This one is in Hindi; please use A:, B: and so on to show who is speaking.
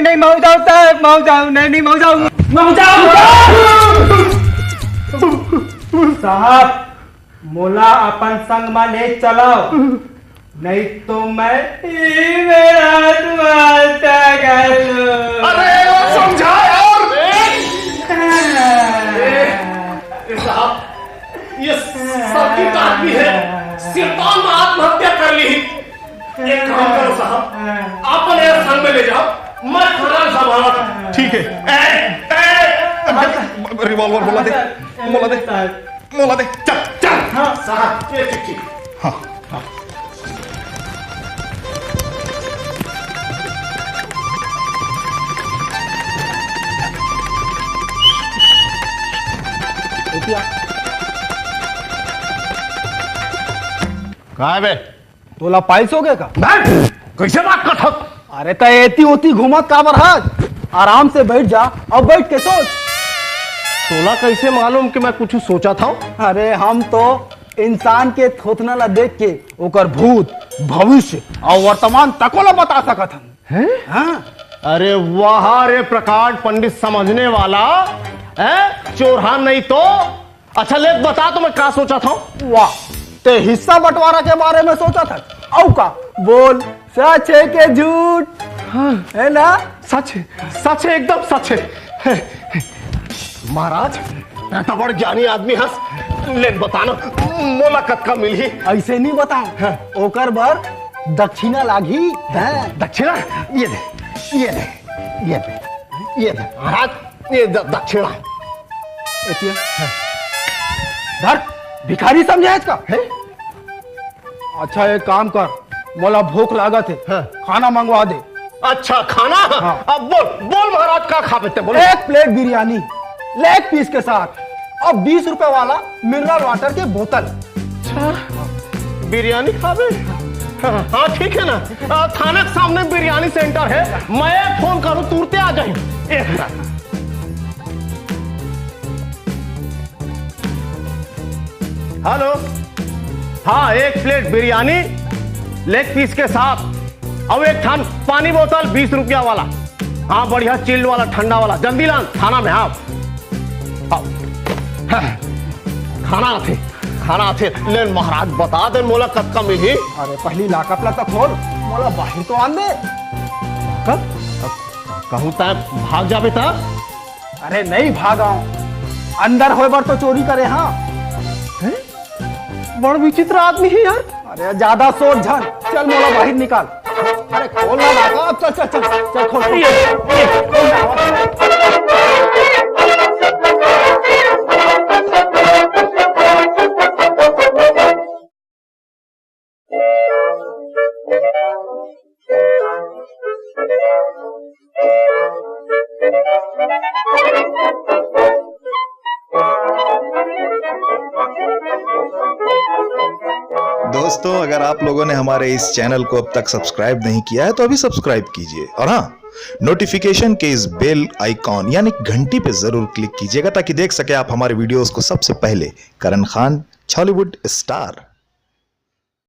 A: नहीं मऊ जाऊ नहीं मऊ जाऊ साहब मोला अपन संग में ले चलो नहीं तो मैं
B: अरे समझा यार साहब ये सबकी आदमी है सिरपाल में आत्महत्या कर ली। एक काम करो साहब अपने संग में ले जाओ मैं खाना संभाला। ठीक है रिवॉल्वर बोला दे चल चल। हाँ साहब ये ठीक हाँ हाँ
A: कहा है बे तोला पाइल्स हो गया का
B: कैसे बात कर थक।
A: अरे तो एती होती घूमत का बरहाज आराम से बैठ जा और बैठ के सोच।
B: तोला कैसे मालूम कि मैं कुछ सोचा था।
A: अरे हम तो इंसान के थोथना ला देख के ओकर भूत भविष्य और वर्तमान तको ला बता सकत हम। हाँ?
B: अरे वाह रे प्रकाश पंडित समझने वाला है चोरहा नहीं तो। अच्छा ले बता तो मैं क्या सोचा था।
A: वाह ते हिस्सा बंटवारा के बारे में सोचा था औ का बोल सच है के झूठ।
B: हाँ
A: है ना
B: सच है एकदम सच है। महाराज मैं तो बड़ ज्ञानी आदमी हंस ले बताना मोला कत्का मिली।
A: ऐसे नहीं बताओ
B: हाँ।
A: ओकर बर दक्षिणा लागी है।
B: दक्षिणा ये दे ये दे ये दे ये दे महाराज ये दक्षिणा
A: एतिया धर भिखारी समझे इसका है। अच्छा एक काम कर मोला भूख लागत है।
B: हाँ।
A: खाना मंगवा दे।
B: अच्छा खाना।
A: हाँ।
B: अब बोल महाराज का खा लेते बोल।
A: एक प्लेट बिरयानी लेग पीस के साथ और 20 रुपए वाला मिनरल वाटर के बोतल।
B: अच्छा बिरयानी खावे। हाँ ठीक है ना थाने के सामने बिरयानी सेंटर है मैं फोन करूं तुरते आ जाए। एक मिनट हेलो हाँ एक प्लेट बिरयानी लेग पीस के साथ और एक थान पानी बोतल 20 रुपया वाला। हाँ बढ़िया चिल्ड वाला ठंडा वाला जल्दी लान थाना में। हाँ खाना आते ले महाराज बता दे मोला कब का मिली।
A: अरे पहली लाकपला तक खोल मोला बाहर तो आन दे।
B: कब कहूँ तय भाग जा बेटा।
A: अरे नहीं भागाओ अंदर होए बर तो चोरी करे। हाँ
B: बड़ विचित्र आदमी है यार।
A: अरे ज्यादा सोच झन चल मोला बाहर निकाल। अरे खोल ना लागा अब चल चल चल चल खोल
C: दोस्तों अगर आप लोगों ने हमारे इस चैनल को अब तक सब्सक्राइब नहीं किया है तो अभी सब्सक्राइब कीजिए और हाँ नोटिफिकेशन के इस बेल आइकॉन यानी घंटी पे जरूर क्लिक कीजिएगा ताकि देख सके आप हमारे वीडियोस को सबसे पहले। करण खान, बॉलीवुड स्टार।